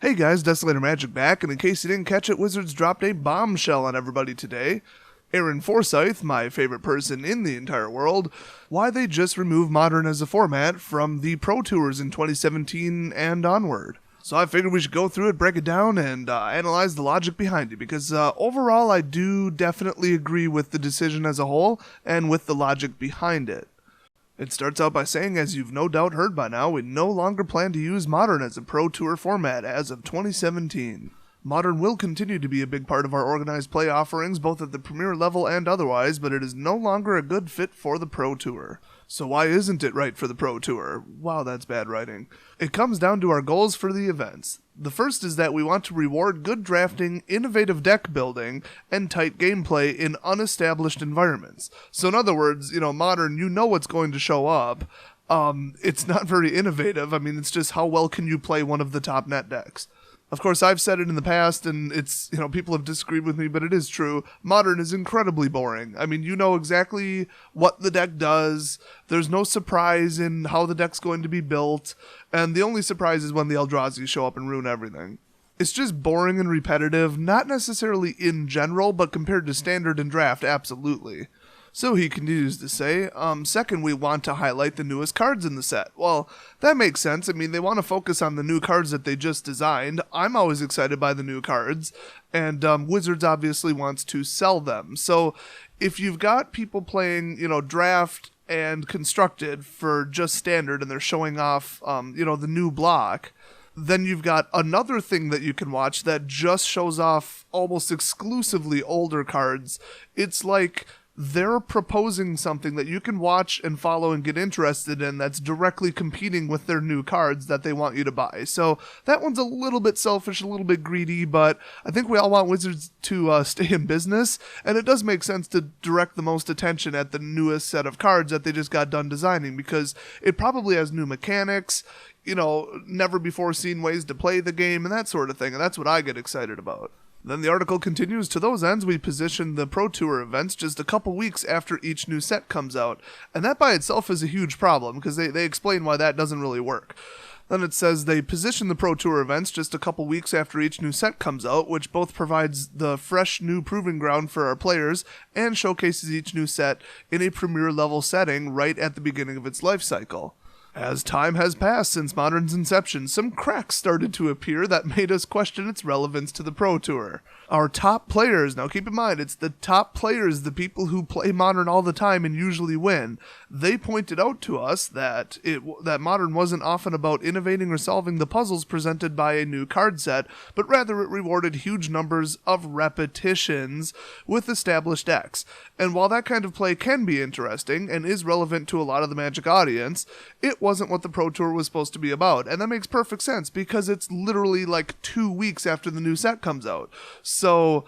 Hey guys, Desolator Magic back, and in case you didn't catch it, Wizards dropped a bombshell on everybody today. Aaron Forsyth, my favorite person in the entire world, why they just removed Modern as a format from the Pro Tours in 2017 and onward. So I figured we should go through it, break it down, and analyze the logic behind it, because overall I do definitely agree with the decision as a whole, and with the logic behind it. It starts out by saying, as you've no doubt heard by now, we no longer plan to use Modern as a Pro Tour format as of 2017. Modern will continue to be a big part of our organized play offerings, both at the Premier level and otherwise, but it is no longer a good fit for the Pro Tour. So why isn't it right for the Pro Tour? Wow, that's bad writing. It comes down to our goals for the events. The first is that we want to reward good drafting, innovative deck building, and tight gameplay in unestablished environments. So in other words, Modern, you know what's going to show up. It's not very innovative. I mean, it's just how well can you play one of the top net decks. Of course, I've said it in the past, and it's, people have disagreed with me, but it is true. Modern is incredibly boring. I mean, you know exactly what the deck does. There's no surprise in how the deck's going to be built, and the only surprise is when the Eldrazi show up and ruin everything. It's just boring and repetitive, not necessarily in general, but compared to Standard and Draft, absolutely. So he continues to say, second, we want to highlight the newest cards in the set. Well, that makes sense. I mean, they want to focus on the new cards that they just designed. I'm always excited by the new cards, and Wizards obviously wants to sell them. So if you've got people playing, Draft and Constructed for just Standard, and they're showing off, the new block, then you've got another thing that you can watch that just shows off almost exclusively older cards. It's like they're proposing something that you can watch and follow and get interested in that's directly competing with their new cards that they want you to buy. So that one's a little bit selfish, a little bit greedy, but I think we all want Wizards to stay in business, and it does make sense to direct the most attention at the newest set of cards that they just got done designing, because it probably has new mechanics, never before seen ways to play the game and that sort of thing, and that's what I get excited about. Then the article continues, to those ends, we position the Pro Tour events just a couple weeks after each new set comes out. And that by itself is a huge problem, because they explain why that doesn't really work. Then it says they position the Pro Tour events just a couple weeks after each new set comes out, which both provides the fresh new proving ground for our players and showcases each new set in a Premier level setting right at the beginning of its life cycle. As time has passed since Modern's inception, some cracks started to appear that made us question its relevance to the Pro Tour. Our top players, now keep in mind, it's the top players, the people who play Modern all the time and usually win. They pointed out to us that Modern wasn't often about innovating or solving the puzzles presented by a new card set, but rather it rewarded huge numbers of repetitions with established decks. And while that kind of play can be interesting and is relevant to a lot of the Magic audience, it wasn't what the Pro Tour was supposed to be about. And that makes perfect sense, because it's literally like 2 weeks after the new set comes out. So,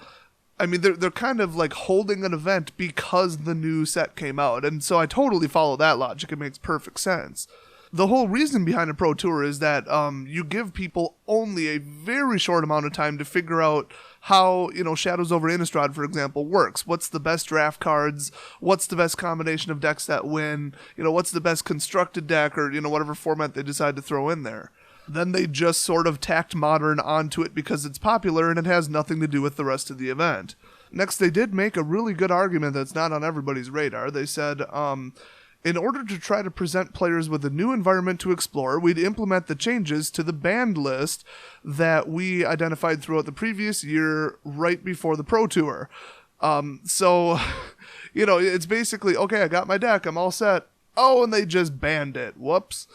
I mean, they're kind of like holding an event because the new set came out. And so I totally follow that logic. It makes perfect sense. The whole reason behind a Pro Tour is that you give people only a very short amount of time to figure out how, Shadows over Innistrad, for example, works. What's the best draft cards? What's the best combination of decks that win? What's the best constructed deck, or, whatever format they decide to throw in there. Then they just sort of tacked Modern onto it because it's popular and it has nothing to do with the rest of the event. Next, they did make a really good argument that's not on everybody's radar. They said, in order to try to present players with a new environment to explore, we'd implement the changes to the banned list that we identified throughout the previous year right before the Pro Tour. So, it's basically, okay, I got my deck, I'm all set. Oh, and they just banned it. Whoops.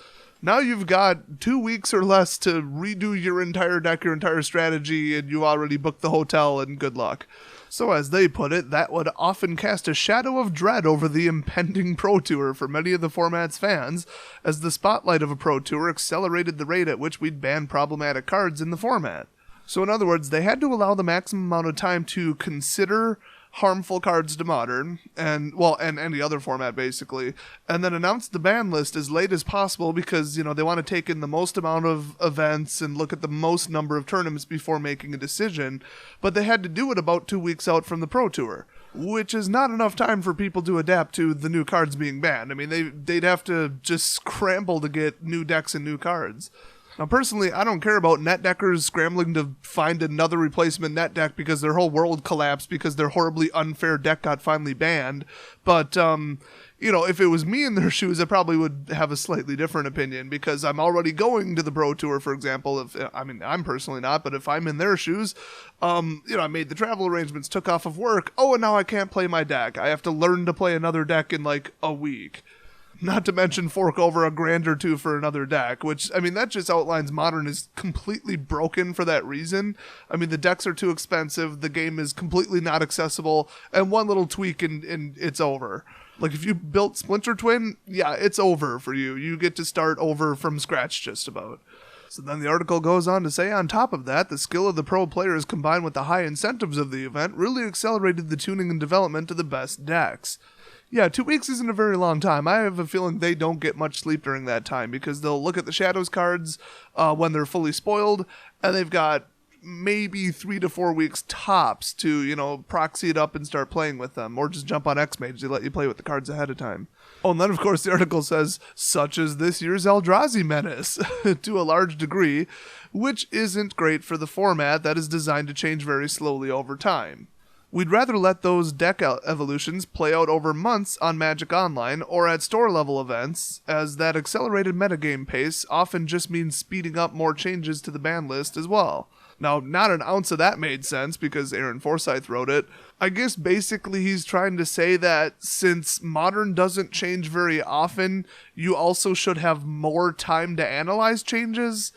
Now you've got 2 weeks or less to redo your entire deck, your entire strategy, and you already booked the hotel, and good luck. So as they put it, that would often cast a shadow of dread over the impending Pro Tour for many of the format's fans, as the spotlight of a Pro Tour accelerated the rate at which we'd ban problematic cards in the format. So in other words, they had to allow the maximum amount of time to consider harmful cards to Modern, and any other format basically, and then announce the ban list as late as possible, because they want to take in the most amount of events and look at the most number of tournaments before making a decision, but they had to do it about 2 weeks out from the Pro Tour, which is not enough time for people to adapt to the new cards being banned. I mean, they'd have to just scramble to get new decks and new cards. Now, personally, I don't care about net deckers scrambling to find another replacement net deck because their whole world collapsed because their horribly unfair deck got finally banned. But, if it was me in their shoes, I probably would have a slightly different opinion because I'm already going to the Pro Tour, for example. I'm personally not, but if I'm in their shoes, I made the travel arrangements, took off of work. Oh, and now I can't play my deck. I have to learn to play another deck in like a week. Not to mention fork over $1,000 or $2 for another deck, which, that just outlines Modern is completely broken for that reason. The decks are too expensive, the game is completely not accessible, and one little tweak and it's over. Like, if you built Splinter Twin, yeah, it's over for you. You get to start over from scratch just about. So then the article goes on to say, on top of that, the skill of the pro players combined with the high incentives of the event really accelerated the tuning and development of the best decks. Yeah, 2 weeks isn't a very long time. I have a feeling they don't get much sleep during that time because they'll look at the Shadows cards when they're fully spoiled, and they've got maybe 3 to 4 weeks tops to, proxy it up and start playing with them, or just jump on X-Mage. They let you play with the cards ahead of time. Oh, and then, of course, the article says, such as this year's Eldrazi Menace, to a large degree, which isn't great for the format that is designed to change very slowly over time. We'd rather let those deck evolutions play out over months on Magic Online or at store-level events, as that accelerated metagame pace often just means speeding up more changes to the ban list as well. Now, not an ounce of that made sense because Aaron Forsyth wrote it. I guess basically he's trying to say that since Modern doesn't change very often, you also should have more time to analyze changes,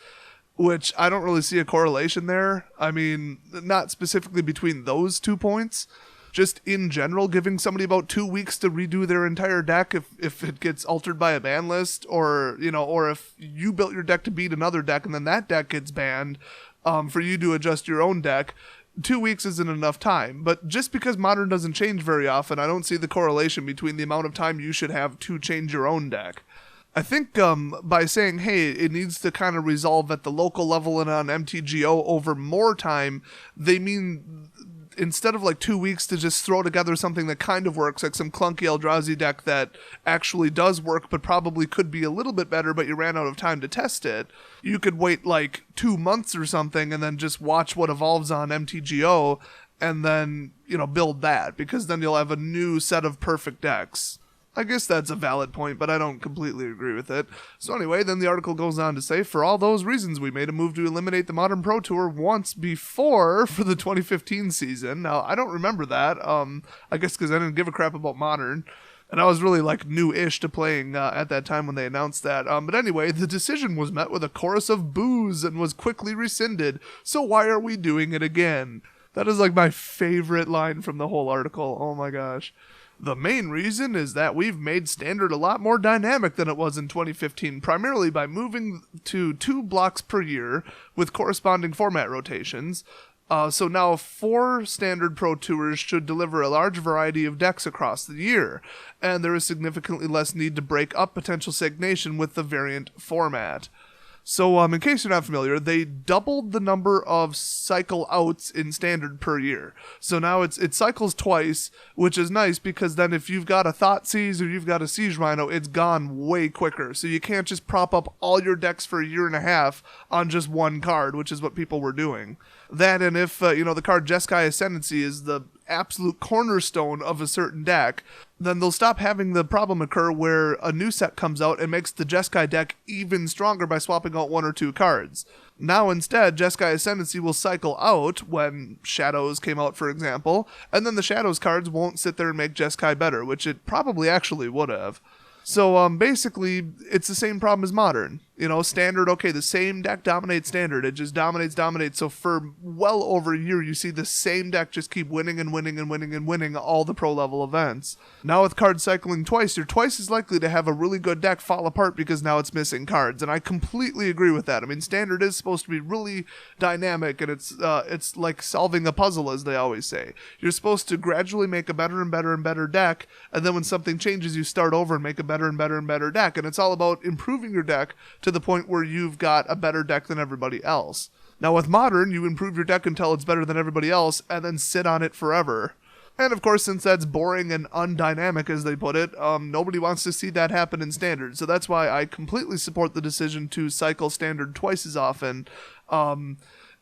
which I don't really see a correlation there. Not specifically between those 2 points. Just in general, giving somebody about 2 weeks to redo their entire deck if it gets altered by a ban list, or if you built your deck to beat another deck and then that deck gets banned, for you to adjust your own deck. 2 weeks isn't enough time, but just because Modern doesn't change very often, I don't see the correlation between the amount of time you should have to change your own deck. I think by saying, hey, it needs to kind of resolve at the local level and on MTGO over more time, they mean instead of like 2 weeks to just throw together something that kind of works, like some clunky Eldrazi deck that actually does work but probably could be a little bit better, but you ran out of time to test it, you could wait like 2 months or something and then just watch what evolves on MTGO and then, build that, because then you'll have a new set of perfect decks. I guess that's a valid point, but I don't completely agree with it. So anyway, then the article goes on to say, for all those reasons, we made a move to eliminate the Modern Pro Tour once before for the 2015 season. Now, I don't remember that, I guess because I didn't give a crap about Modern, and I was really, new-ish to playing at that time when they announced that. But anyway, the decision was met with a chorus of boos and was quickly rescinded, so why are we doing it again? That is, my favorite line from the whole article. Oh my gosh. The main reason is that we've made Standard a lot more dynamic than it was in 2015, primarily by moving to 2 blocks per year with corresponding format rotations. So now 4 Standard Pro Tours should deliver a large variety of decks across the year, and there is significantly less need to break up potential stagnation with the variant format. So, in case you're not familiar, they doubled the number of cycle outs in Standard per year. So now it cycles twice, which is nice because then if you've got a Thoughtseize or you've got a Siege Rhino, it's gone way quicker. So you can't just prop up all your decks for a year and a half on just one card, which is what people were doing. That, and if, the card Jeskai Ascendancy is the absolute cornerstone of a certain deck, then they'll stop having the problem occur where a new set comes out and makes the Jeskai deck even stronger by swapping out 1 or 2 cards. Now instead, Jeskai Ascendancy will cycle out when Shadows came out, for example, and then the Shadows cards won't sit there and make Jeskai better, which it probably actually would have. So basically, it's the same problem as Modern. Standard, okay, the same deck dominates Standard. It just dominates. So for well over a year, you see the same deck just keep winning and winning and winning and winning all the pro-level events. Now with card cycling twice, you're twice as likely to have a really good deck fall apart because now it's missing cards. And I completely agree with that. Standard is supposed to be really dynamic, and it's like solving a puzzle, as they always say. You're supposed to gradually make a better and better and better deck, and then when something changes, you start over and make a better and better and better deck. And it's all about improving your deck to the point where you've got a better deck than everybody else. Now with Modern, you improve your deck until it's better than everybody else and then sit on it forever. And of course, since that's boring and undynamic, as they put it, nobody wants to see that happen in Standard. So that's why I completely support the decision to cycle Standard twice as often. And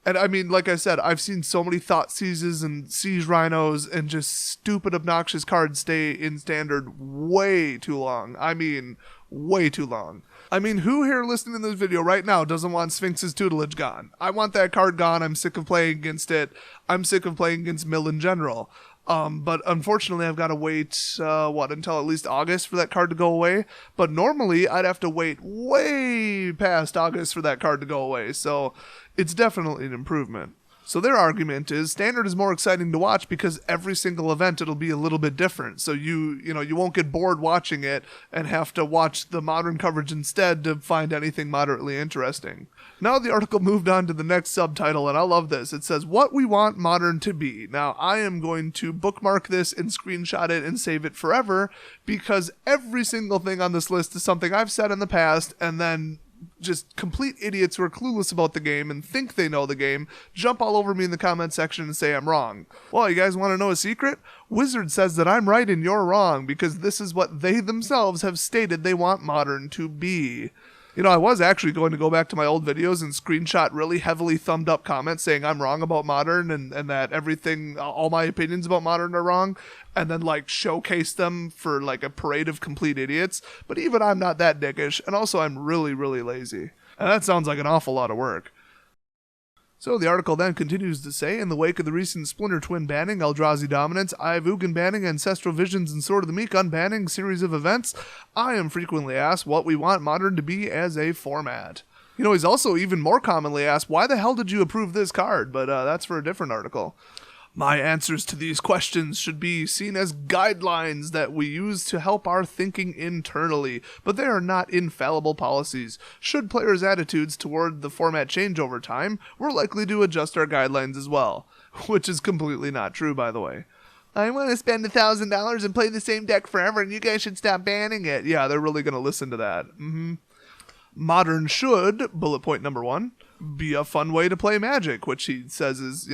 I mean, like I said, I've seen so many Thoughtseizes and Siege Rhinos and just stupid, obnoxious cards stay in Standard way too long. I mean, way too long. I mean, who here listening to this video right now doesn't want Sphinx's tutelage gone? I want that card gone. I'm sick of playing against it. I'm sick of playing against Mill in general. But unfortunately, I've got to wait, until at least August for that card to go away. But normally, I'd have to wait way past August for that card to go away. So it's definitely an improvement. So their argument is Standard is more exciting to watch because every single event it'll be a little bit different. So you won't get bored watching it and have to watch the Modern coverage instead to find anything moderately interesting. Now the article moved on to the next subtitle, and I love this. It says, "What we want Modern to be." Now I am going to bookmark this and screenshot it and save it forever because every single thing on this list is something I've said in the past, and then just complete idiots who are clueless about the game and think they know the game jump all over me in the comment section and say I'm wrong. Well, you guys want to know a secret? Wizard says that I'm right and you're wrong because this is what they themselves have stated they want Modern to be. You know, I was actually going to go back to my old videos and screenshot really heavily thumbed up comments saying I'm wrong about Modern and that everything, all my opinions about Modern are wrong, and then like showcase them for like a parade of complete idiots. But even I'm not that dickish, and also I'm really, really lazy. And that sounds like an awful lot of work. So the article then continues to say, in the wake of the recent Splinter Twin banning, Eldrazi dominance, Eye of Ugin banning, Ancestral Visions, and Sword of the Meek unbanning series of events, I am frequently asked what we want Modern to be as a format. You know, he's also even more commonly asked, why the hell did you approve this card? But that's for a different article. My answers to these questions should be seen as guidelines that we use to help our thinking internally, but they are not infallible policies. Should players' attitudes toward the format change over time, we're likely to adjust our guidelines as well. Which is completely not true, by the way. I want to spend $1,000 and play the same deck forever, and you guys should stop banning it. Yeah, they're really going to listen to that. Modern should, bullet point number 1, be a fun way to play Magic, which he says is,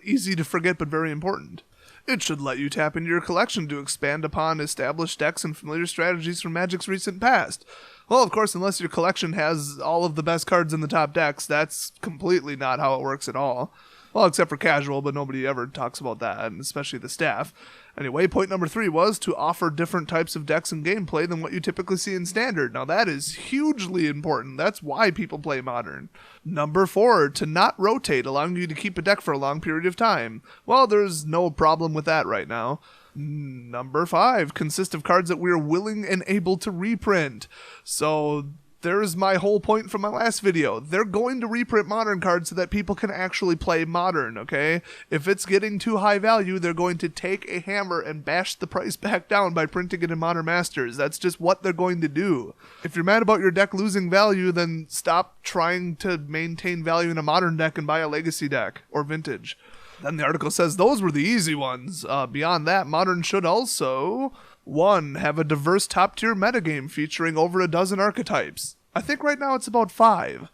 easy to forget but very important. It should let you tap into your collection to expand upon established decks and familiar strategies from Magic's recent past. Well, of course, unless your collection has all of the best cards in the top decks, that's completely not how it works at all. Well, except for casual, but nobody ever talks about that, and especially the staff. Anyway, point number 3 was to offer different types of decks and gameplay than what you typically see in Standard. Now that is hugely important. That's why people play Modern. Number 4, to not rotate, allowing you to keep a deck for a long period of time. Well, there's no problem with that right now. Number 5, consist of cards that we are willing and able to reprint. So there's my whole point from my last video. They're going to reprint Modern cards so that people can actually play Modern, okay? If it's getting too high value, they're going to take a hammer and bash the price back down by printing it in Modern Masters. That's just what they're going to do. If you're mad about your deck losing value, then stop trying to maintain value in a Modern deck and buy a Legacy deck or Vintage. Then the article says those were the easy ones. Beyond that, Modern should also 1. Have a diverse top-tier metagame featuring over a dozen archetypes. I think right now it's about 5.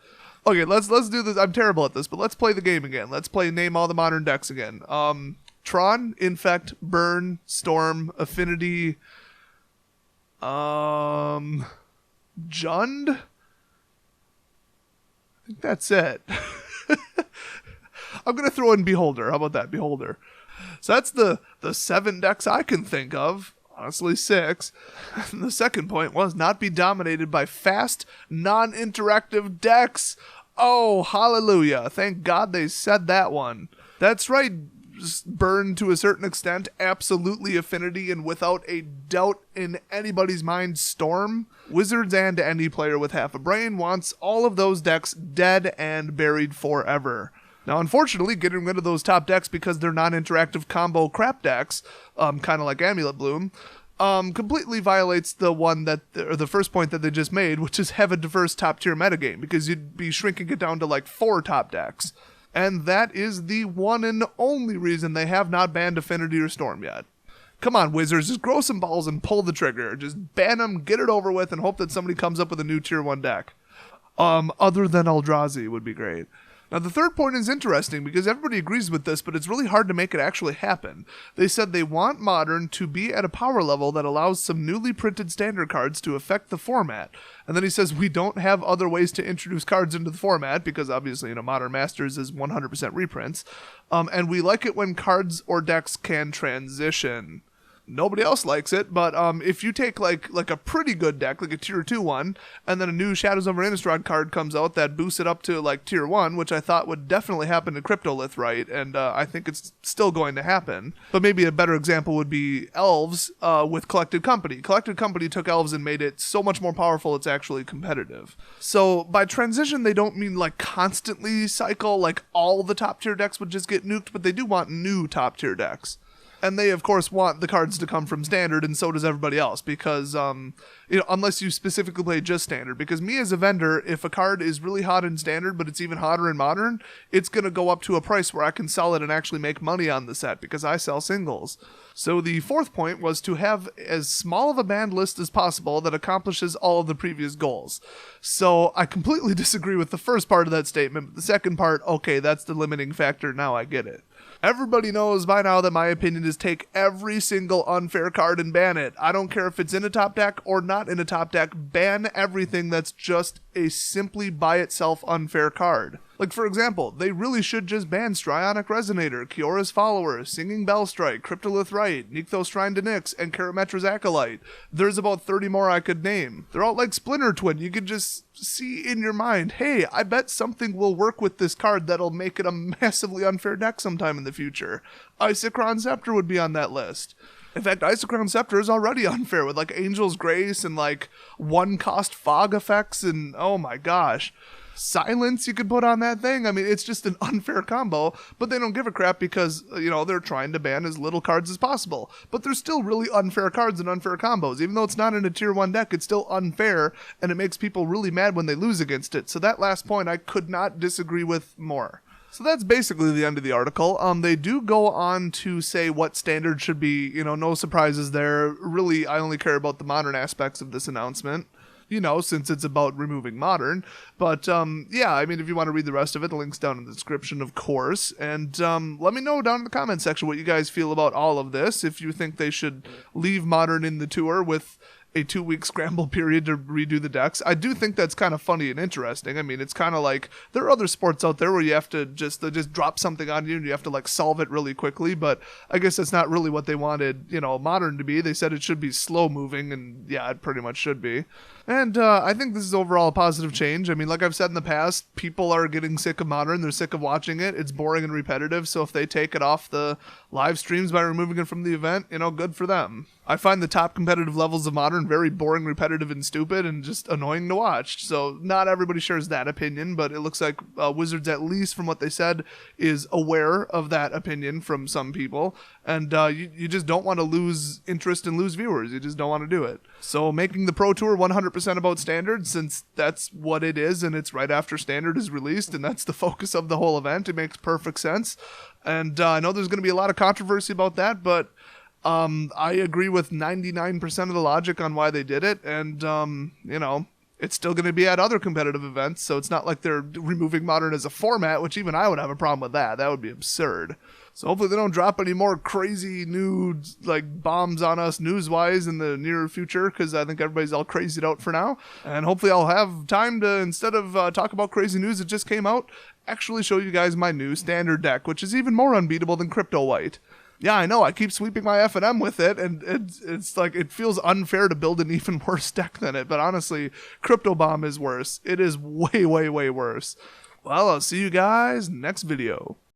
Okay, let's do this. I'm terrible at this, but let's play the game again. Let's play Name All the Modern Decks again. Tron, Infect, Burn, Storm, Affinity, Jund? I think that's it. I'm going to throw in Beholder. How about that? Beholder. So that's the 7 decks I can think of. Honestly, 6. And the second point was not be dominated by fast, non-interactive decks. Oh, hallelujah. Thank God they said that one. That's right, Burn to a certain extent, absolutely Affinity, and without a doubt in anybody's mind, Storm. Wizards and any player with half a brain wants all of those decks dead and buried forever. Now, unfortunately, getting rid of those top decks because they're non-interactive combo crap decks, kind of like Amulet Bloom, completely violates the first point that they just made, which is have a diverse top-tier metagame, because you'd be shrinking it down to like 4 top decks. And that is the one and only reason they have not banned Affinity or Storm yet. Come on, Wizards, just grow some balls and pull the trigger. Just ban them, get it over with, and hope that somebody comes up with a new Tier 1 deck. Other than Eldrazi would be great. Now, the third point is interesting because everybody agrees with this, but it's really hard to make it actually happen. They said they want Modern to be at a power level that allows some newly printed standard cards to affect the format. And then he says we don't have other ways to introduce cards into the format because obviously, Modern Masters is 100% reprints. And we like it when cards or decks can transition. Nobody else likes it, but if you take like a pretty good deck, like a tier 2 one, and then a new Shadows over Innistrad card comes out that boosts it up to like tier 1, which I thought would definitely happen to Cryptolith, right? And I think it's still going to happen. But maybe a better example would be Elves with Collected Company. Collected Company took Elves and made it so much more powerful it's actually competitive. So by transition, they don't mean like constantly cycle, like all the top tier decks would just get nuked, but they do want new top tier decks. And they, of course, want the cards to come from Standard, and so does everybody else, because, unless you specifically play just Standard. Because me as a vendor, if a card is really hot in Standard, but it's even hotter in Modern, it's going to go up to a price where I can sell it and actually make money on the set, because I sell singles. So the fourth point was to have as small of a banned list as possible that accomplishes all of the previous goals. So I completely disagree with the first part of that statement, but the second part, okay, that's the limiting factor, now I get it. Everybody knows by now that my opinion is take every single unfair card and ban it. I don't care if it's in a top deck or not in a top deck, ban everything that's just a simply by itself unfair card. Like, for example, they really should just ban Strionic Resonator, Kiora's Follower, Singing Bellstrike, Cryptolith Rite, Nykthos Shrine to Nyx, and Karametra's Acolyte. There's about 30 more I could name. They're all like Splinter Twin. You could just see in your mind, hey, I bet something will work with this card that'll make it a massively unfair deck sometime in the future. Isochron Scepter would be on that list. In fact, Isochron Scepter is already unfair with like Angel's Grace and like one-cost fog effects and oh my gosh. Silence you could put on that thing. I mean, it's just an unfair combo, but they don't give a crap because, they're trying to ban as little cards as possible. But there's still really unfair cards and unfair combos. Even though it's not in a tier 1 deck, it's still unfair, and it makes people really mad when they lose against it. So that last point I could not disagree with more. So that's basically the end of the article. They do go on to say what standard should be, no surprises there. Really, I only care about the Modern aspects of this announcement. Since it's about removing Modern. But, if you want to read the rest of it, the link's down in the description, of course. And let me know down in the comment section what you guys feel about all of this. If you think they should leave Modern in the tour with a 2-week scramble period to redo the decks. I do think that's kind of funny and interesting. I mean, it's kind of like there are other sports out there where you have to just drop something on you and you have to like solve it really quickly, but I guess that's not really what they wanted, Modern to be. They said it should be slow moving, and yeah, it pretty much should be. And I think this is overall a positive change. I mean, like I've said in the past, people are getting sick of Modern. They're sick of watching it. It's boring and repetitive. So if they take it off the live streams by removing it from the event, good for them. I find the top competitive levels of Modern very boring, repetitive, and stupid, and just annoying to watch. So not everybody shares that opinion, but it looks like Wizards, at least from what they said, is aware of that opinion from some people. And you just don't want to lose interest and lose viewers. You just don't want to do it. So making the Pro Tour 100% about Standard, since that's what it is, and it's right after Standard is released, and that's the focus of the whole event, it makes perfect sense. And I know there's going to be a lot of controversy about that, but I agree with 99% of the logic on why they did it, and, it's still going to be at other competitive events, so it's not like they're removing Modern as a format, which even I would have a problem with that. That would be absurd. So hopefully they don't drop any more crazy new bombs on us news-wise in the near future, because I think everybody's all crazied out for now. And hopefully I'll have time to, instead of talk about crazy news that just came out, actually show you guys my new Standard deck, which is even more unbeatable than Crypto White. Yeah, I know, I keep sweeping my F&M with it, and it's like, it feels unfair to build an even worse deck than it, but honestly, Crypto Bomb is worse. It is way, way, way worse. Well, I'll see you guys next video.